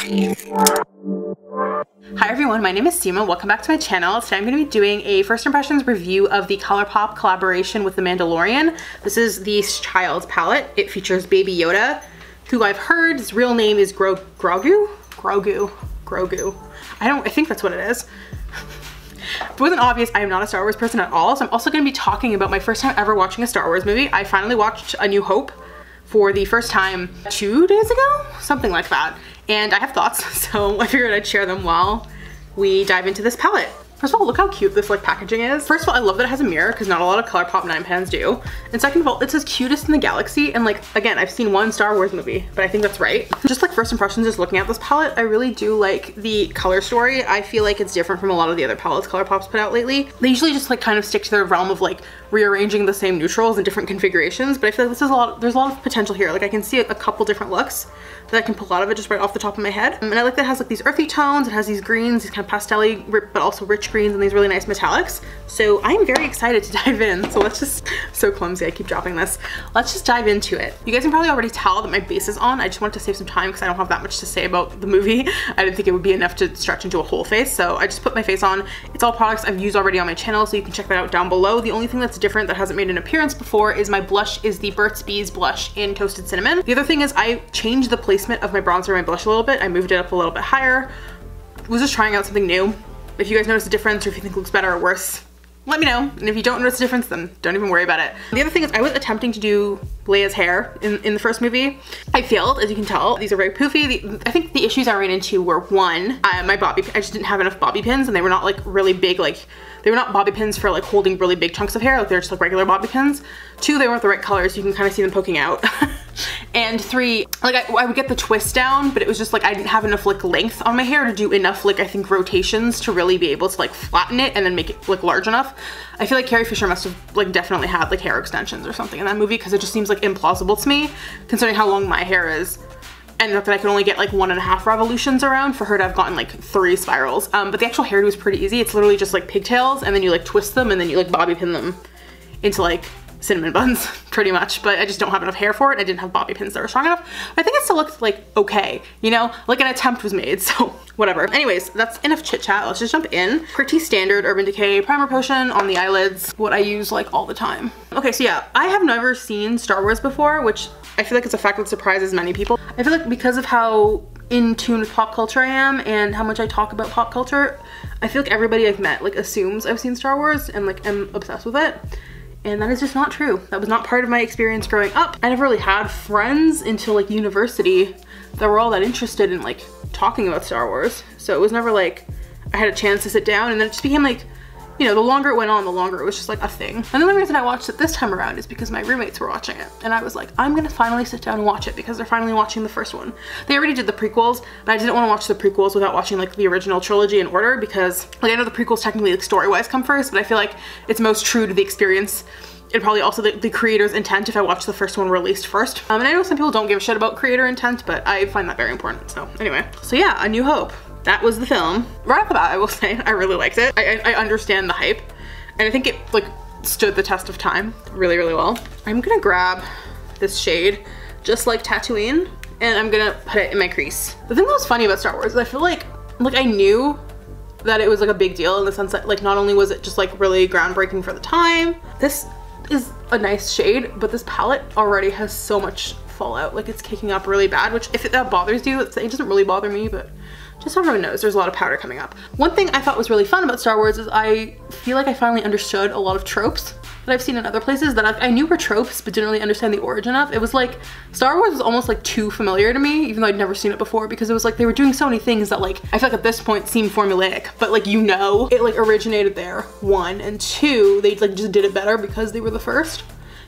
Hi everyone, my name is Sima. Welcome back to my channel. Today I'm going to be doing a first impressions review of the Colourpop collaboration with the Mandalorian. This is the Child palette. It features Baby Yoda, who I've heard his real name is Grogu. I think that's what it is. If it wasn't obvious, I am not a Star Wars person at all, so I'm also going to be talking about my first time ever watching a Star Wars movie. I finally watched A New Hope for the first time 2 days ago, something like that. And I have thoughts, so I figured I'd share them while we dive into this palette. First of all, look how cute this like packaging is. First of all, I love that it has a mirror because not a lot of Colourpop 9 pans do. And second of all, it says cutest in the galaxy. And like, again, I've seen one Star Wars movie, but I think that's right. Just like first impressions, just looking at this palette, I really do like the color story. I feel like it's different from a lot of the other palettes Colourpop's put out lately. They usually just like kind of stick to their realm of like rearranging the same neutrals in different configurations, but I feel like this is there's a lot of potential here. Like I can see a couple different looks that I can pull out of it just right off the top of my head. And I like that it has like these earthy tones, it has these greens, these kind of pastel-y, but also rich greens and these really nice metallics. So I'm very excited to dive in. So let's just, so clumsy, I keep dropping this. Let's just dive into it. You guys can probably already tell that my base is on. I just wanted to save some time because I don't have that much to say about the movie. I didn't think it would be enough to stretch into a whole face. So I just put my face on. It's all products I've used already on my channel, so you can check that out down below. The only thing that's different that hasn't made an appearance before is my blush is the Burt's Bees blush in Toasted Cinnamon. The other thing is I changed the placement of my bronzer and my blush a little bit. I moved it up a little bit higher. Was just trying out something new. If you guys notice a difference or if you think it looks better or worse, let me know. And if you don't notice a difference, then don't even worry about it. The other thing is I was attempting to do Leia's hair in the first movie. I failed, as you can tell. These are very poofy. I think the issues I ran into were one, I just didn't have enough bobby pins and they were not like really big, like they were not bobby pins for like holding really big chunks of hair, like they're just like regular bobby pins. Two, they weren't the right colors, so you can kind of see them poking out. And three, like I would get the twist down, but it was just like I didn't have enough like length on my hair to do enough like I think rotations to really be able to like flatten it and then make it look large enough. I feel like Carrie Fisher must have like definitely had like hair extensions or something in that movie because it just seems like implausible to me considering how long my hair is. And that I could only get like 1.5 revolutions around for her to have gotten like 3 spirals. But the actual hairdo is pretty easy. It's literally just like pigtails and then you like twist them and then you like bobby pin them into like cinnamon buns pretty much, but I just don't have enough hair for it. I didn't have bobby pins that were strong enough. I think it still looked like okay, you know, like an attempt was made, so whatever. Anyways, that's enough chit chat. Let's just jump in. Pretty standard Urban Decay primer potion on the eyelids, what I use like all the time. Okay, so yeah, I have never seen Star Wars before, which I feel like it's a fact that surprises many people. I feel like because of how in tune with pop culture I am and how much I talk about pop culture, I feel like everybody I've met like assumes I've seen Star Wars and like am obsessed with it. And that is just not true. That was not part of my experience growing up. I never really had friends until like university that were all that interested in like talking about Star Wars. So it was never like I had a chance to sit down, and then it just became like, you know, the longer it went on, the longer it was just like a thing. And the only reason I watched it this time around is because my roommates were watching it. And I was like, I'm gonna finally sit down and watch it because they're finally watching the first one. They already did the prequels, but I didn't want to watch the prequels without watching like the original trilogy in order because like I know the prequels technically like story-wise come first, but I feel like it's most true to the experience and probably also the creator's intent if I watch the first one released first. And I know some people don't give a shit about creator intent, but I find that very important. So anyway, so yeah, A New Hope. That was the film. Right off the bat, I will say, I really liked it. I understand the hype, and I think it like stood the test of time really, really well. I'm gonna grab this shade, Just Like Tatooine, and I'm gonna put it in my crease. The thing that was funny about Star Wars is I feel like I knew that it was like a big deal in the sense that like not only was it just like really groundbreaking for the time, this is a nice shade, but this palette already has so much fallout. Like it's kicking up really bad, which if that bothers you, it doesn't really bother me, but just so everyone knows, there's a lot of powder coming up. One thing I thought was really fun about Star Wars is I feel like I finally understood a lot of tropes that I've seen in other places that I knew were tropes but didn't really understand the origin of. It was like, Star Wars was almost like too familiar to me, even though I'd never seen it before, because it was like they were doing so many things that like, I feel like at this point seemed formulaic, but like, you know, it like originated there, 1, and 2, they like just did it better because they were the first.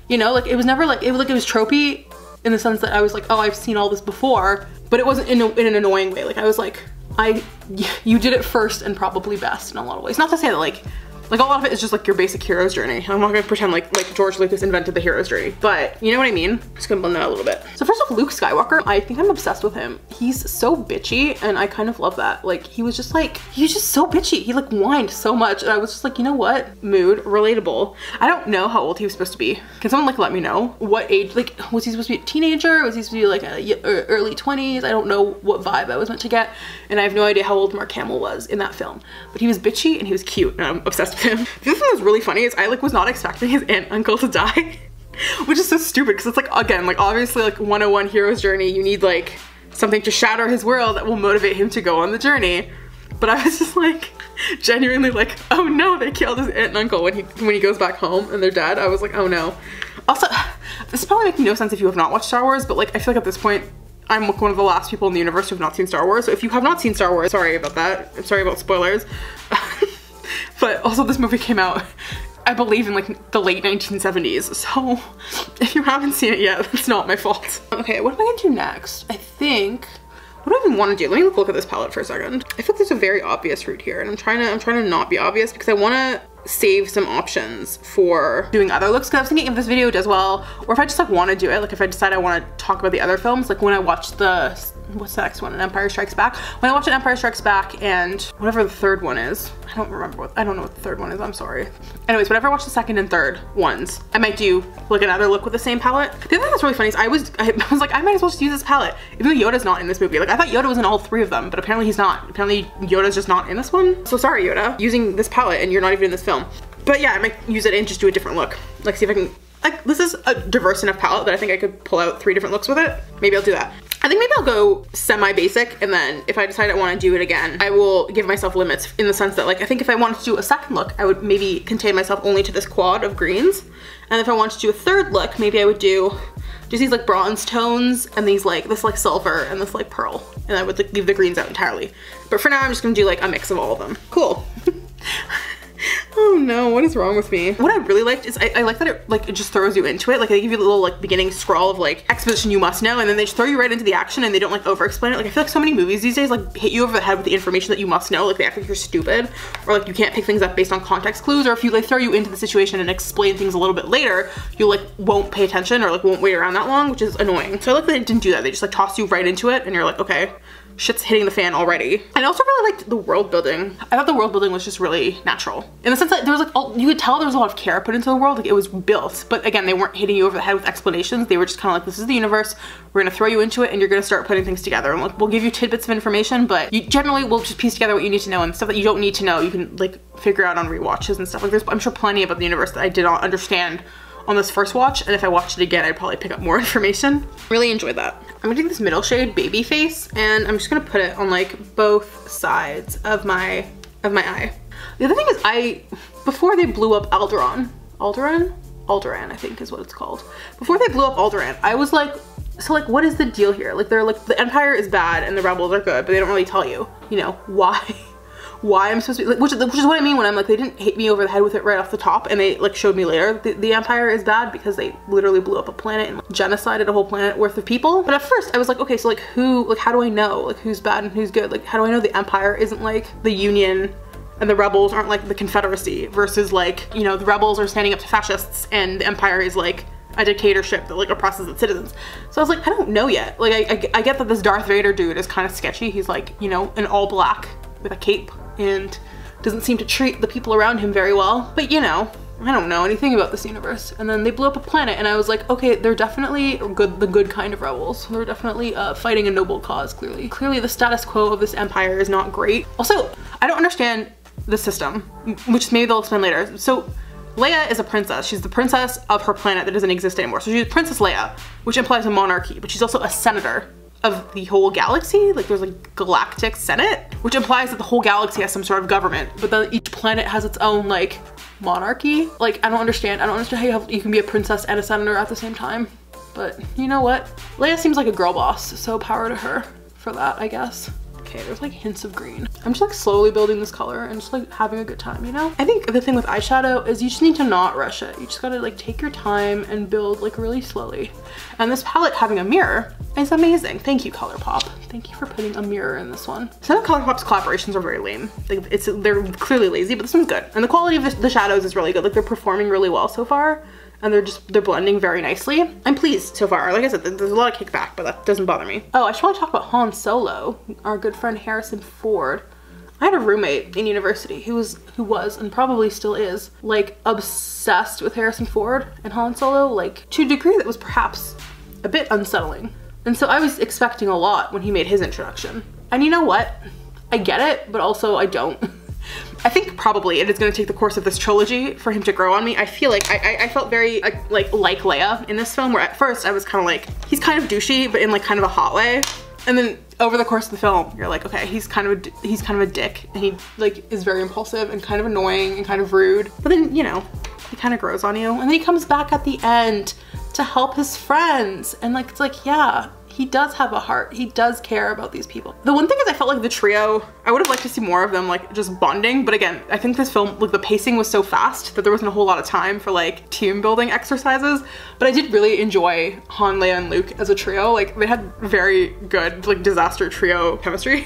You know, like it was never like, it was tropey in the sense that I was like, oh, I've seen all this before, but it wasn't in an annoying way. Like I was like, you did it first and probably best in a lot of ways. Not to say that like Like a lot of it is just like your basic hero's journey. I'm not gonna pretend like George Lucas invented the hero's journey, but you know what I mean? Just gonna blend that a little bit. So first off, Luke Skywalker, I think I'm obsessed with him. He's so bitchy and I kind of love that. Like he was just so bitchy. He like whined so much and I was just like, you know what? Mood, relatable. I don't know how old he was supposed to be. Can someone like let me know what age? Like was he supposed to be a teenager? Was he supposed to be like early 20s? I don't know what vibe I was meant to get. And I have no idea how old Mark Hamill was in that film. But he was bitchy and he was cute and I'm obsessed with him. The other thing that was really funny is I like was not expecting his aunt and uncle to die. Which is so stupid because it's like, again, like obviously like 101 hero's journey, you need like something to shatter his world that will motivate him to go on the journey. But I was just like genuinely like, oh no, they killed his aunt and uncle when he goes back home and they're dead. I was like, oh no. Also, this is probably making no sense if you have not watched Star Wars, but like I feel like at this point I'm one of the last people in the universe who have not seen Star Wars. So if you have not seen Star Wars, sorry about that. I'm sorry about spoilers. But also this movie came out, I believe, in like the late 1970s. So if you haven't seen it yet, that's not my fault. Okay, what am I gonna do next? I think, what do I even want to do? Let me look at this palette for a second. I feel like there's a very obvious route here and I'm trying to not be obvious because I want to save some options for doing other looks because I was thinking if this video does well or if I just like want to do it, like if I decide I want to talk about the other films, like when I watch the, what's the next one, An Empire Strikes Back? When I watch An Empire Strikes Back and whatever the third one is, I don't know what the third one is, I'm sorry. Anyways, whenever I watch the second and third ones, I might do like another look with the same palette. The other thing that's really funny is I was like, I might as well just use this palette, even though Yoda's not in this movie. Like I thought Yoda was in all three of them, but apparently he's not. Apparently Yoda's just not in this one. So sorry Yoda, using this palette and you're not even in this film. But yeah, I might use it and just do a different look. Like see if I can, like this is a diverse enough palette that I think I could pull out 3 different looks with it. Maybe I'll do that. I think maybe I'll go semi-basic and then if I decide I want to do it again, I will give myself limits in the sense that like I think if I wanted to do a second look, I would maybe contain myself only to this quad of greens. And if I wanted to do a third look, maybe I would do just these like bronze tones and these like this like silver and this like pearl. And I would like leave the greens out entirely. But for now I'm just gonna do like a mix of all of them. Cool. Oh no, what is wrong with me? What I really liked is I like that it just throws you into it. Like they give you a little like beginning scroll of like exposition you must know and then they just throw you right into the action and they don't like over explain it. Like I feel like so many movies these days like hit you over the head with the information that you must know. Like they act like you're stupid or like you can't pick things up based on context clues, or if you like throw you into the situation and explain things a little bit later, you like won't pay attention or like won't wait around that long, which is annoying. So I like that they didn't do that. They just like toss you right into it and you're like, okay, shit's hitting the fan already. And I also really liked the world building. I thought the world building was just really natural. In the sense that there was like, you could tell there was a lot of care put into the world, like it was built. But again, they weren't hitting you over the head with explanations. They were just kind of like, this is the universe. We're gonna throw you into it and you're gonna start putting things together. And like, we'll give you tidbits of information, but you generally will just piece together what you need to know, and stuff that you don't need to know, you can like figure out on rewatches and stuff. Like there's, I'm sure, plenty about the universe that I did not understand on this first watch, and if I watched it again, I'd probably pick up more information. Really enjoyed that. I'm gonna take this middle shade, Baby Face, and I'm just gonna put it on like both sides of my eye. The other thing is before they blew up Alderaan, I think is what it's called. Before they blew up Alderaan, I was like, so like what is the deal here? Like they're like, the Empire is bad and the rebels are good, but they don't really tell you, you know, why I'm supposed to be, like, which is what I mean when I'm like, they didn't hit me over the head with it right off the top, and they like showed me later the Empire is bad because they literally blew up a planet and like, genocided a whole planet worth of people. But at first I was like, okay, so like who, like how do I know like who's bad and who's good? Like how do I know the Empire isn't like the Union and the rebels aren't like the Confederacy versus like, you know, the rebels are standing up to fascists and the Empire is like a dictatorship that like oppresses its citizens. So I was like, I don't know yet. Like I get that this Darth Vader dude is kind of sketchy. He's like, you know, in all black with a cape and doesn't seem to treat the people around him very well. But you know, I don't know anything about this universe. And then they blew up a planet and I was like, okay, they're definitely the good kind of rebels. They're definitely fighting a noble cause, clearly. Clearly the status quo of this empire is not great. Also, I don't understand the system, which maybe they'll explain later. So Leia is a princess. She's the princess of her planet that doesn't exist anymore. So she's Princess Leia, which implies a monarchy, but she's also a senator of the whole galaxy. Like there's a galactic senate, which implies that the whole galaxy has some sort of government, but then each planet has its own like monarchy. Like I don't understand how you can be a princess and a senator at the same time. But you know what? Leia seems like a girl boss, so power to her for that, I guess. Okay, there's like hints of green. I'm just like slowly building this color and just like having a good time, you know? I think the thing with eyeshadow is you just need to not rush it. You just gotta like take your time and build like really slowly. And this palette having a mirror is amazing. Thank you, Colourpop. Thank you for putting a mirror in this one. Some of Colourpop's collaborations are very lame. Like they're clearly lazy, but this one's good. And the quality of the shadows is really good. Like they're performing really well so far. And they're blending very nicely. I'm pleased so far. Like I said, there's a lot of kickback, but that doesn't bother me. Oh, I just want to talk about Han Solo, our good friend Harrison Ford. I had a roommate in university who was and probably still is like obsessed with Harrison Ford and Han Solo, like to a degree that was perhaps a bit unsettling. And so I was expecting a lot when he made his introduction. And you know what? I get it, but also I don't. I think probably it is going to take the course of this trilogy for him to grow on me. I feel like I felt very like Leia in this film, where at first I was kind of like, he's kind of douchey, but in like kind of a hot way. And then over the course of the film, you're like, okay, he's kind of a dick, and he like is very impulsive and kind of annoying and kind of rude. But then, you know, he kind of grows on you. And then he comes back at the end to help his friends. And like, it's like, yeah, he does have a heart. He does care about these people. The one thing is I felt like the trio, I would have liked to see more of them like just bonding. But again, I think this film, like the pacing was so fast that there wasn't a whole lot of time for like team building exercises. But I did really enjoy Han, Leia, and Luke as a trio. Like they had very good like disaster trio chemistry.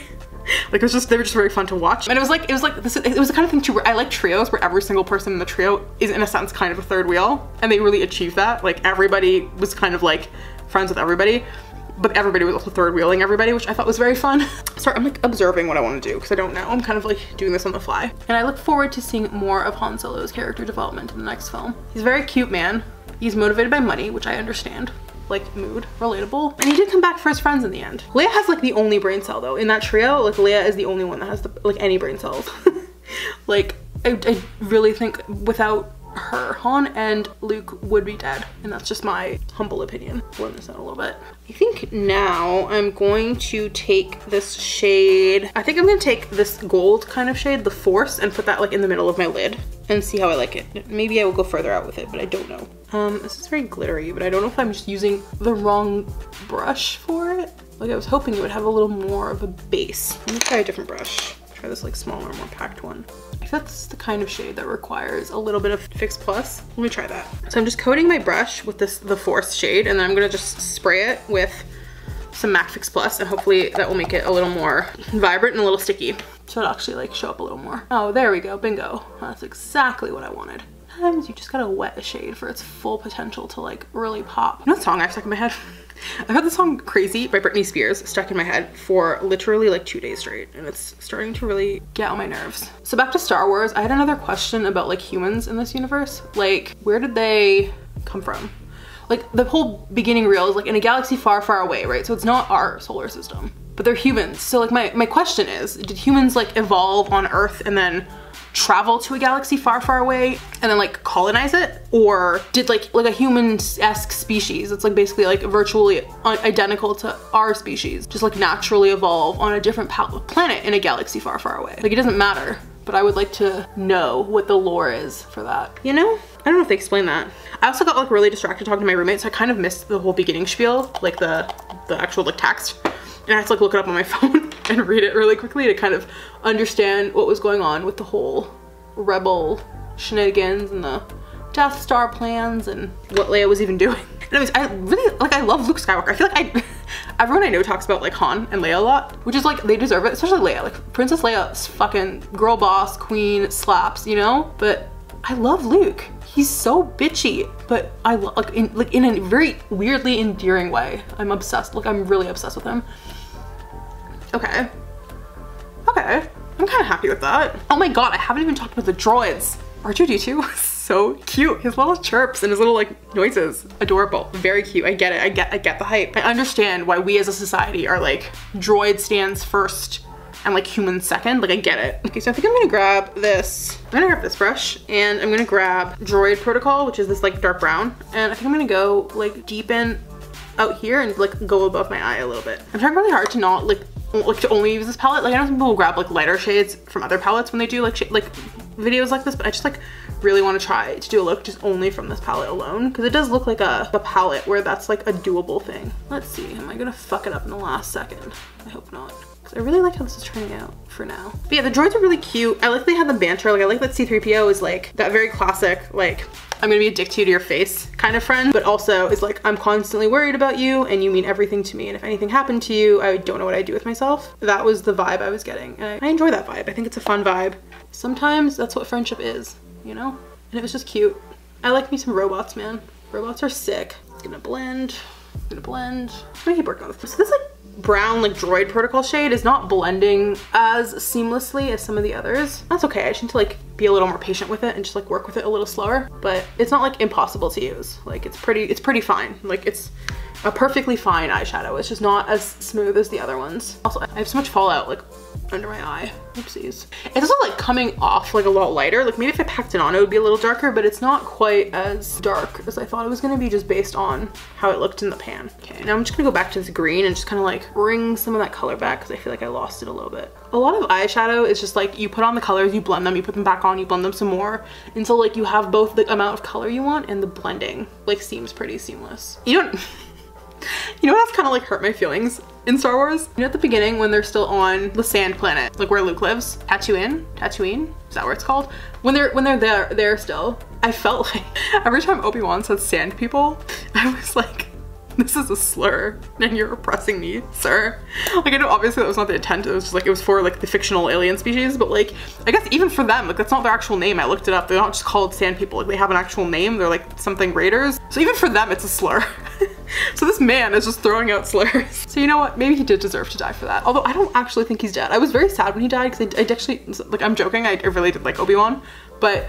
Like they were just very fun to watch. And it was the kind of thing too where I like trios where every single person in the trio is in a sense kind of a third wheel. And they really achieved that. Like everybody was kind of like friends with everybody, but everybody was also third wheeling everybody, which I thought was very fun. Sorry, I'm like observing what I want to do because I don't know. I'm kind of like doing this on the fly. And I look forward to seeing more of Han Solo's character development in the next film. He's a very cute man. He's motivated by money, which I understand. Like mood, relatable. And he did come back for his friends in the end. Leia has like the only brain cell though. In that trio, like Leia is the only one that has like any brain cells. Like I really think without her, Han and Luke would be dead. And that's just my humble opinion. Blend this out a little bit. I think now I'm going to take this shade. I think I'm gonna take this gold kind of shade, the Force, and put that like in the middle of my lid and see how I like it. Maybe I will go further out with it, but I don't know. This is very glittery, but I don't know if I'm just using the wrong brush for it. Like I was hoping it would have a little more of a base. Let me try a different brush. Try this like smaller, more packed one. I feel like this is the kind of shade that requires a little bit of Fix Plus. Let me try that. So I'm just coating my brush with the Force shade, and then I'm gonna just spray it with some MAC Fix Plus, and hopefully that will make it a little more vibrant and a little sticky. So it'll actually like show up a little more. Oh, there we go, bingo. That's exactly what I wanted. Sometimes you just gotta wet a shade for its full potential to like really pop. You know what song I've stuck in my head? I've had the song Crazy by Britney Spears stuck in my head for literally like 2 days straight, and it's starting to really get on my nerves. So back to Star Wars, I had another question about like humans in this universe. Like, where did they come from? Like the whole beginning reel is like in a galaxy far, far away, right? So it's not our solar system, but they're humans. So like my question is, did humans like evolve on Earth and then travel to a galaxy far, far away and then like colonize it? Or did like a human-esque species that's like basically like virtually identical to our species just like naturally evolve on a different planet in a galaxy far, far away? Like it doesn't matter, but I would like to know what the lore is for that. You know? I don't know if they explain that. I also got like really distracted talking to my roommate, so I kind of missed the whole beginning spiel, like the actual like text. And I had to like look it up on my phone and read it really quickly to kind of understand what was going on with the whole rebel shenanigans and the Death Star plans and what Leia was even doing. Anyways, I really, like I love Luke Skywalker. I feel like everyone I know talks about like Han and Leia a lot, which is like, they deserve it, especially Leia. Like Princess Leia's fucking girl boss, queen, slaps, you know? But I love Luke. He's so bitchy, but I like in a very weirdly endearing way. I'm obsessed. Like I'm really obsessed with him. Okay. Okay. I'm kind of happy with that. Oh my god, I haven't even talked about the droids. R2-D2 was so cute. His little chirps and his little like noises. Adorable. Very cute. I get it. I get the hype. I understand why we as a society are like droid stands first and like humans second. Like I get it. Okay, so I think I'm gonna grab this. I'm gonna grab this brush and I'm gonna grab Droid Protocol, which is this like dark brown. And I think I'm gonna go like deepen out here and like go above my eye a little bit. I'm trying really hard to not like to only use this palette. Like I know some people grab like lighter shades from other palettes when they do like videos like this, but I just like really want to try to do a look just only from this palette alone, because it does look like a palette where that's like a doable thing. Let's see, am I gonna fuck it up in the last second? I hope not, because I really like how this is turning out for now. But yeah, the droids are really cute. I like they have the banter. Like I like that C-3PO is like that very classic like I'm gonna be a dick to you to your face kind of friend, but also is like, I'm constantly worried about you and you mean everything to me, and if anything happened to you, I don't know what I'd do with myself. That was the vibe I was getting, and I enjoy that vibe. I think it's a fun vibe. Sometimes that's what friendship is, you know? And it was just cute. I like me some robots, man. Robots are sick. Gonna blend, I'm gonna keep working on this. So this like brown like Droid Protocol shade is not blending as seamlessly as some of the others. That's okay, I just need to like be a little more patient with it and just like work with it a little slower, but it's not like impossible to use. Like it's pretty fine. Like it's a perfectly fine eyeshadow. It's just not as smooth as the other ones. Also, I have so much fallout like under my eye. Oopsies. It's also like coming off like a lot lighter. Like maybe if I packed it on, it would be a little darker, but it's not quite as dark as I thought it was gonna be just based on how it looked in the pan. Okay, now I'm just gonna go back to this green and just kind of like bring some of that color back because I feel like I lost it a little bit. A lot of eyeshadow is just like you put on the colors, you blend them, you put them back on, you blend them some more. And so like you have both the amount of color you want and the blending like seems pretty seamless. You know what else kind of like hurt my feelings in Star Wars? You know at the beginning when they're still on the sand planet, like where Luke lives, Tatooine, is that where it's called? When they're there still, I felt like every time Obi-Wan said sand people, I was like, this is a slur and you're oppressing me, sir. Like I know obviously that was not the intent, it was just like, it was for like the fictional alien species, but like, I guess even for them, like that's not their actual name. I looked it up, they're not just called sand people, like they have an actual name, they're like something raiders. So even for them, it's a slur. So this man is just throwing out slurs. So you know what, maybe he did deserve to die for that. Although I don't actually think he's dead. I was very sad when he died because I actually, like I'm joking, I really did like Obi-Wan, but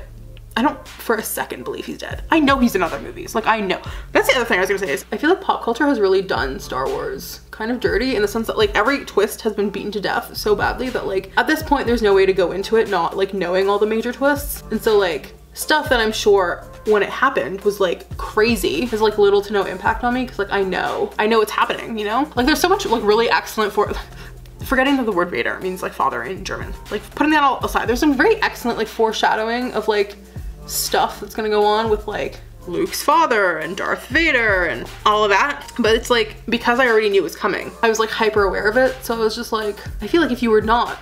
I don't for a second believe he's dead. I know he's in other movies, like I know. That's the other thing I was gonna say is I feel like pop culture has really done Star Wars kind of dirty in the sense that like every twist has been beaten to death so badly that like at this point there's no way to go into it not like knowing all the major twists. And so like stuff that I'm sure when it happened was like crazy has like little to no impact on me because like I know it's happening, you know? Like there's so much like really excellent forgetting that the word Vader means like father in German. Like putting that all aside, there's some very excellent like foreshadowing of like stuff that's gonna go on with like Luke's father and Darth Vader and all of that. But it's like, because I already knew it was coming, I was like hyper aware of it. So I was just like, I feel like if you were not,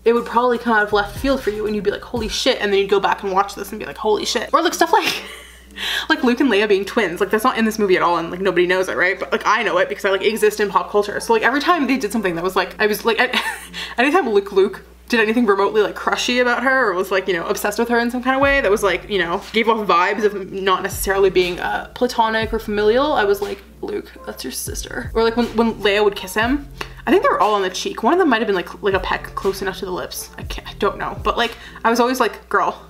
it would probably come out of left field for you and you'd be like, holy shit. And then you'd go back and watch this and be like, holy shit. Or like stuff like Luke and Leia being twins. Like that's not in this movie at all and like nobody knows it, right? But like I know it because I like exist in pop culture. So like every time they did something that was like, I was like, anytime Luke did anything remotely like crushy about her or was like, you know, obsessed with her in some kind of way that was like, you know, gave off vibes of not necessarily being platonic or familial, I was like, Luke, that's your sister. Or like when Leia would kiss him, I think they were all on the cheek. One of them might have been like a peck close enough to the lips. I don't know. But like, I was always like, girl,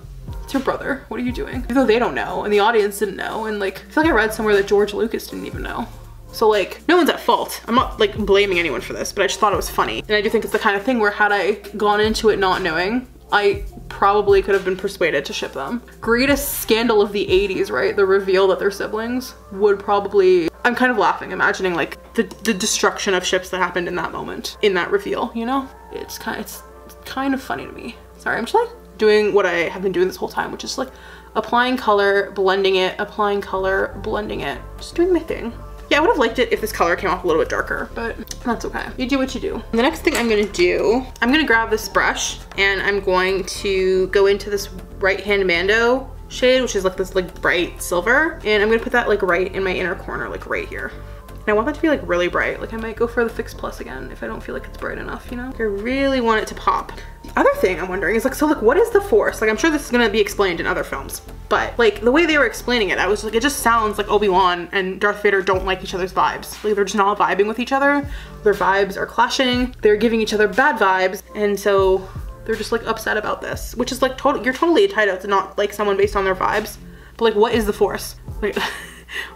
it's your brother. What are you doing? Even though they don't know and the audience didn't know. And like, I feel like I read somewhere that George Lucas didn't even know. So like, no one's at fault. I'm not like blaming anyone for this, but I just thought it was funny. And I do think it's the kind of thing where had I gone into it not knowing, I probably could have been persuaded to ship them. Greatest scandal of the 80s, right? The reveal that they're siblings would probably, I'm kind of laughing, imagining like the destruction of ships that happened in that moment, in that reveal, you know? It's kind of funny to me. Sorry, I'm just like doing what I have been doing this whole time, which is like applying color, blending it, applying color, blending it. Just doing my thing. Yeah, I would have liked it if this color came off a little bit darker, but that's okay. You do what you do. And the next thing I'm gonna do, I'm gonna grab this brush and I'm going to go into this Right Hand Mando shade, which is like this like bright silver. And I'm gonna put that like right in my inner corner, like right here. And I want that to be like really bright. Like I might go for the Fix Plus again if I don't feel like it's bright enough, you know? Like, I really want it to pop. The other thing I'm wondering is like, so like what is the Force? Like I'm sure this is gonna be explained in other films, but like the way they were explaining it, I was like, it just sounds like Obi-Wan and Darth Vader don't like each other's vibes. Like they're just not vibing with each other. Their vibes are clashing. They're giving each other bad vibes. And so they're just like upset about this, which is like you're totally entitled to not like someone based on their vibes. But like, what is the Force? Like,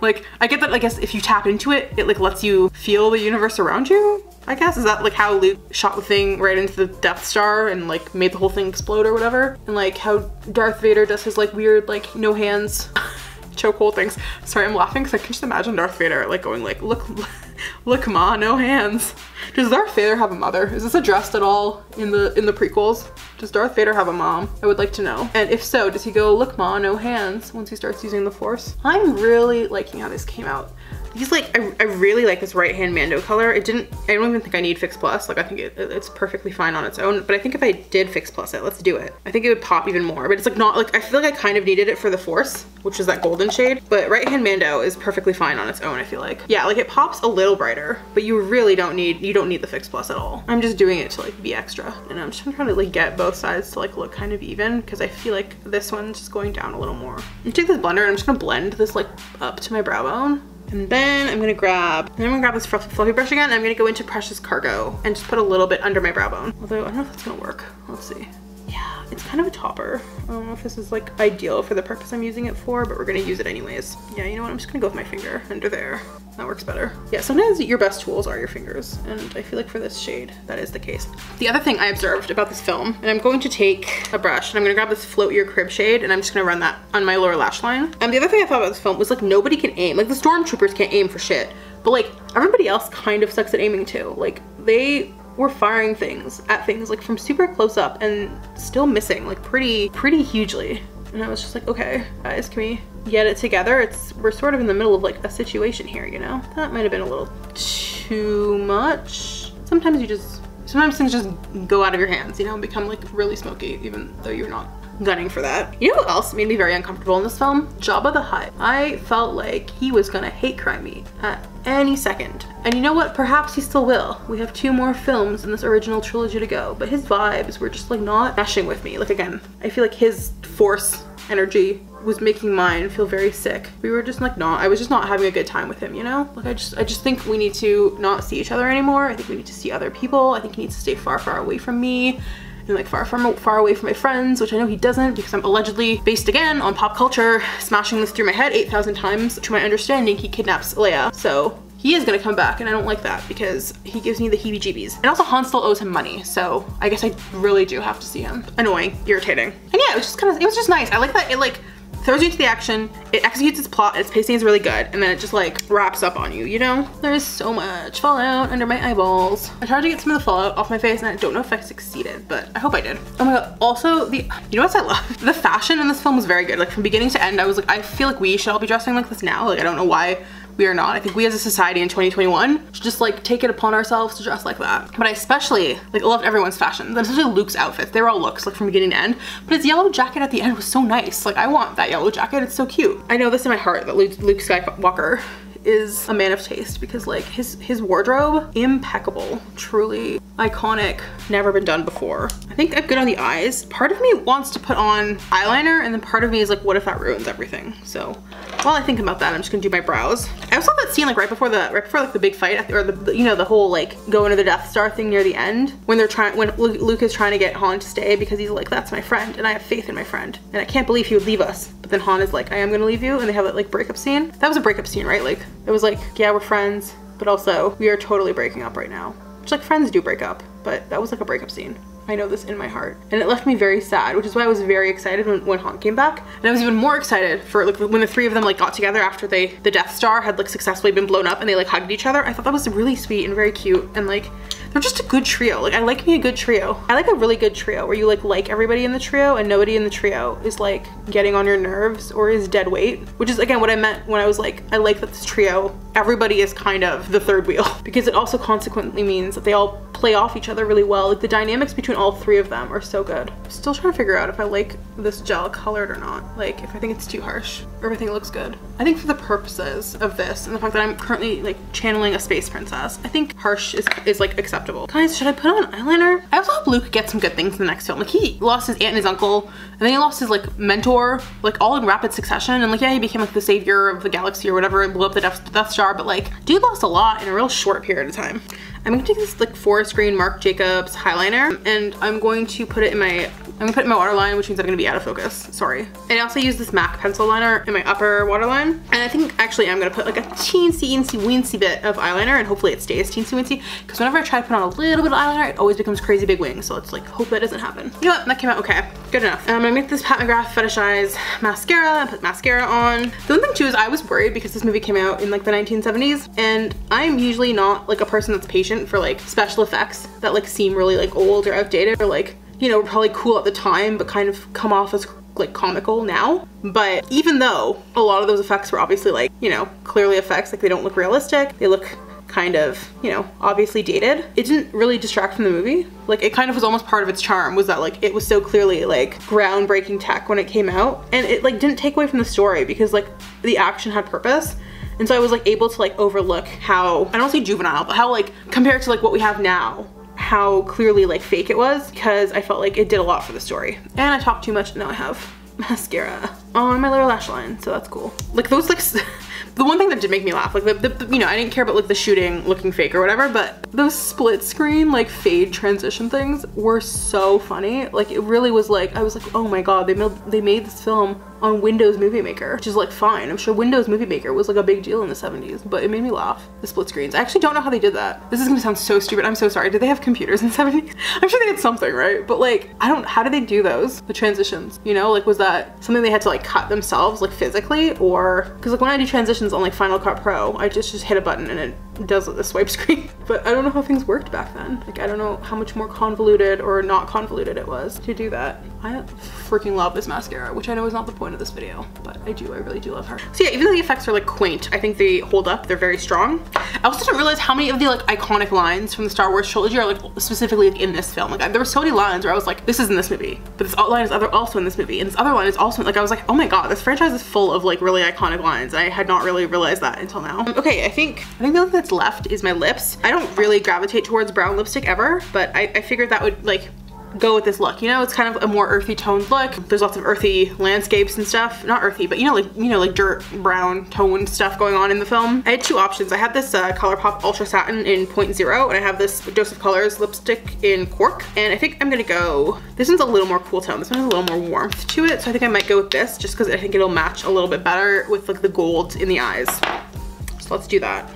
like I get that, I guess if you tap into it, it like lets you feel the universe around you, I guess. Is that like how Luke shot the thing right into the Death Star and like made the whole thing explode or whatever? And like how Darth Vader does his like weird like no hands chokehold things. Sorry, I'm laughing because I can just imagine Darth Vader like going like, look ma, no hands. Does Darth Vader have a mother? Is this addressed at all in the prequels? Does Darth Vader have a mom? I would like to know. And if so, does he go, look ma, no hands once he starts using the Force? I'm really liking how this came out. He's like, I really like this right hand Mando color. I don't even think I need Fix Plus. Like I think it's perfectly fine on its own, but I think if I did Fix Plus it, let's do it. I think it would pop even more, but it's like not like, I feel like I kind of needed it for the Force, which is that golden shade, but right hand Mando is perfectly fine on its own, I feel like. Yeah, like it pops a little brighter, but you really don't need the Fix Plus at all. I'm just doing it to like be extra, and I'm just trying to like get both sides to like look kind of even, because I feel like this one's just going down a little more. I'm take this blender and I'm just gonna blend this like up to my brow bone. And then I'm gonna grab this fluffy brush again, and I'm gonna go into Precious Cargo and just put a little bit under my brow bone. Although I don't know if that's gonna work. Let's see. Yeah, it's kind of a topper. I don't know if this is like ideal for the purpose I'm using it for, but we're gonna use it anyways. Yeah, you know what? I'm just gonna go with my finger under there. That works better. Yeah, sometimes your best tools are your fingers, and I feel like for this shade, that is the case. The other thing I observed about this film, and I'm going to take a brush, and I'm gonna grab this Float Your Crib shade, and I'm just gonna run that on my lower lash line. The other thing I thought about this film was like nobody can aim. Like the stormtroopers can't aim for shit, but like everybody else kind of sucks at aiming too. Like they were firing things at things like from super close up and still missing like pretty hugely. And I was just like, okay, guys, can we get it together? We're sort of in the middle of like a situation here, you know? That might have been a little too much. Sometimes things just go out of your hands, you know, and become like really smoky, even though you're not gunning for that. You know what else made me very uncomfortable in this film? Jabba the Hutt. I felt like he was gonna hate crime me at any second. And you know what? Perhaps he still will. We have 2 more films in this original trilogy to go, but his vibes were just like not meshing with me. Like again, I feel like his Force energy was making mine feel very sick. We were just like I was just not having a good time with him, you know? Like I just think we need to not see each other anymore. I think we need to see other people. I think he needs to stay far away from me. And like far away from my friends, which I know he doesn't, because I'm allegedly, based again on pop culture, smashing this through my head 8,000 times. To my understanding, he kidnaps Leia. So he is gonna come back, and I don't like that because he gives me the heebie-jeebies. And also Han still owes him money, so I guess I really do have to see him. Annoying, irritating. And yeah, it was just nice. I like that it like throws you into the action, it executes its plot, its pacing is really good, and then it just like wraps up on you, you know? There's so much fallout under my eyeballs. I tried to get some of the fallout off my face, and I don't know if I succeeded, but I hope I did. Oh my god, also you know what I love? The fashion in this film was very good. Like from beginning to end, I was like, I feel like we should all be dressing like this now. Like I don't know why we are not. I think we as a society in 2021 should just like take it upon ourselves to dress like that. But I especially like loved everyone's fashion, especially Luke's outfits. They were all looks like from beginning to end, but his yellow jacket at the end was so nice. Like I want that yellow jacket, it's so cute. I know this in my heart that Luke Skywalker is a man of taste, because like his wardrobe, impeccable, truly iconic, never been done before. I think I'm good on the eyes. Part of me wants to put on eyeliner, and then part of me is like, what if that ruins everything? So while I think about that, I'm just gonna do my brows. I also have that scene like right before like the big fight, or the you know, the whole like go into the Death Star thing near the end, when Luke is trying to get Han to stay because he's like, that's my friend and I have faith in my friend and I can't believe he would leave us. But then Han is like, I am gonna leave you, and they have that like breakup scene. That was a breakup scene, right? Like it was like, yeah, we're friends, but also we are totally breaking up right now. Which like friends do break up, but that was like a breakup scene. I know this in my heart. And it left me very sad, which is why I was very excited when Han came back. And I was even more excited for like when the 3 of them like got together after the Death Star had like successfully been blown up, and they like hugged each other. I thought that was really sweet and very cute, and like they're just a good trio. Like I like me a good trio. I like a really good trio where you like everybody in the trio and nobody in the trio is like getting on your nerves or is dead weight, which is again what I meant when I was like, I like that this trio, everybody is kind of the third wheel, because it also consequently means that they all play off each other really well. Like the dynamics between all 3 of them are so good. I'm still trying to figure out if I like this gel colored or not. Like if I think it's too harsh or everything looks good. I think for the purposes of this and the fact that I'm currently like channeling a space princess, I think harsh is like acceptable. Guys, should I put on eyeliner? I also hope Luke gets some good things in the next film. Like he lost his aunt and his uncle, and then he lost his like mentor, like all in rapid succession. And like, yeah, he became like the savior of the galaxy or whatever and blew up the Death Star, but like dude lost a lot in a real short period of time. I'm gonna take this like forest green Marc Jacobs eyeliner, and I'm going to put it in my waterline, which means I'm gonna be out of focus, sorry. And I also use this MAC pencil liner in my upper waterline. And I think actually I'm gonna put like a teensy bit of eyeliner, and hopefully it stays teensy weensy, because whenever I try to put on a little bit of eyeliner, it always becomes crazy big wings. So let's like hope that doesn't happen. You know what, that came out okay, good enough. I'm gonna make this Pat McGrath Fetish Eyes mascara and put mascara on. The one thing too is I was worried because this movie came out in like the 1970s, and I'm usually not like a person that's patient for like special effects that like seem really like old or outdated or like you know, were probably cool at the time, but kind of come off as like comical now. But even though a lot of those effects were obviously like, you know, clearly effects, like they don't look realistic, they look kind of, you know, obviously dated, it didn't really distract from the movie. Like it kind of was almost part of its charm, was that like it was so clearly like groundbreaking tech when it came out, and it like didn't take away from the story because like the action had purpose. And so I was like able to like overlook how, I don't say juvenile, but how like compared to like what we have now, how clearly like fake it was, because I felt like it did a lot for the story. And I talked too much, and now I have mascara on my lower lash line, so that's cool. Like those like the one thing that did make me laugh, like the you know, I didn't care about like the shooting looking fake or whatever, but those split screen like fade transition things were so funny. Like it really was like, I was like, oh my god, they made this film on Windows Movie Maker, which is like fine. I'm sure Windows Movie Maker was like a big deal in the 70s, but it made me laugh. The split screens. I actually don't know how they did that. This is gonna sound so stupid. I'm so sorry. Did they have computers in the 70s? I'm sure they had something, right? But like, how did they do those? The transitions, you know? Like was that something they had to like cut themselves like physically, or, cause like when I do transitions on like Final Cut Pro, I just hit a button and it does the swipe screen. But I don't know how things worked back then. Like I don't know how much more convoluted or not convoluted it was to do that. I freaking love this mascara, which I know is not the point of this video, but I really do love her. So yeah, even though the effects are like quaint, I think they hold up. They're very strong. I also didn't realize how many of the like iconic lines from the Star Wars trilogy are like specifically like, in this film. Like there were so many lines where I was like, this is in this movie, but this line is also in this movie, and this other line is also like, I was like, oh my god, this franchise is full of like really iconic lines. I had not really realized that until now. Okay, I think the only thing that's left is my lips. I don't really gravitate towards brown lipstick ever, but I figured that would like go with this look. You know, it's kind of a more earthy toned look. There's lots of earthy landscapes and stuff. Not earthy, but you know, like dirt brown toned stuff going on in the film. I had two options. I had this Colourpop Ultra Satin in 0.0, and I have this Dose of Colors lipstick in Cork. And I think I'm gonna go, this one's a little more cool tone. This one has a little more warmth to it. So I think I might go with this just because I think it'll match a little bit better with like the gold in the eyes. So let's do that.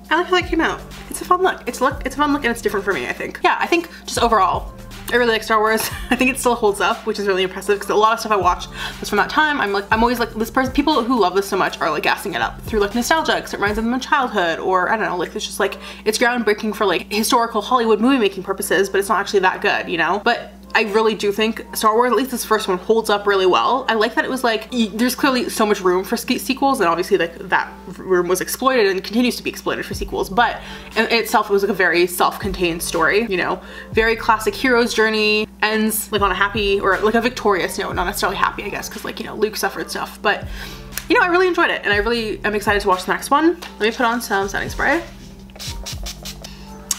I like how that came out. It's a fun look. It's a fun look, and it's different for me, I think. Yeah, I think just overall, I really like Star Wars. I think it still holds up, which is really impressive because a lot of stuff I watched was from that time. I'm always like, this person, people who love this so much are like gassing it up through like nostalgia because it reminds them of childhood, or I don't know, like it's just like, it's groundbreaking for like historical Hollywood movie making purposes, but it's not actually that good, you know? But I really do think Star Wars, at least this first one, holds up really well. I like that it was like, there's clearly so much room for sequels, and obviously like that room was exploited and continues to be exploited for sequels, but in itself it was like a very self-contained story, you know, very classic hero's journey, ends like on a happy, or like a victorious note, not necessarily happy, I guess, because like, you know, Luke suffered stuff, but you know, I really enjoyed it, and I really am excited to watch the next one. Let me put on some setting spray.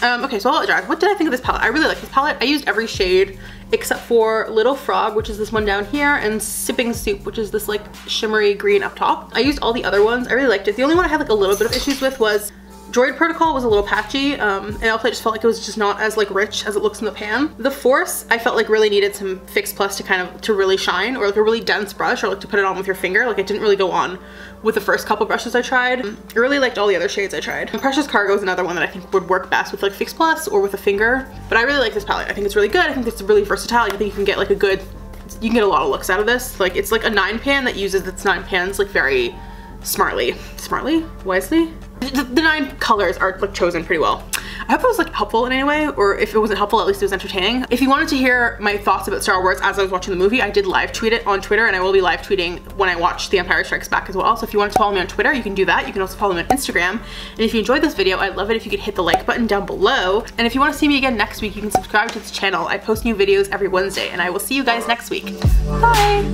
Okay, so I'll let it dry. What did I think of this palette? I really like this palette. I used every shade except for Little Frog, which is this one down here, and Sipping Soup, which is this like shimmery green up top. I used all the other ones. I really liked it. The only one I had like a little bit of issues with was Droid Protocol. Was a little patchy, and also I just felt like it was just not as like rich as it looks in the pan. The Force, I felt like really needed some Fix Plus to kind of, to really shine, or like a really dense brush, or like to put it on with your finger. Like it didn't really go on with the first couple brushes I tried. I really liked all the other shades I tried. And Precious Cargo is another one that I think would work best with like Fix Plus or with a finger. But I really like this palette. I think it's really good. I think it's really versatile. I think you can get like a good, you can get a lot of looks out of this. Like it's like a 9 pan that uses its 9 pans like very smartly, wisely. The 9 colors are like chosen pretty well. I hope it was like helpful in any way, or if it wasn't helpful, at least it was entertaining. If you wanted to hear my thoughts about Star Wars as I was watching the movie, I did live tweet it on Twitter, and I will be live tweeting when I watch The Empire Strikes Back as well. So if you wanted to follow me on Twitter, you can do that. You can also follow me on Instagram. And if you enjoyed this video, I'd love it if you could hit the like button down below. And if you want to see me again next week, you can subscribe to this channel. I post new videos every Wednesday, and I will see you guys next week. Bye!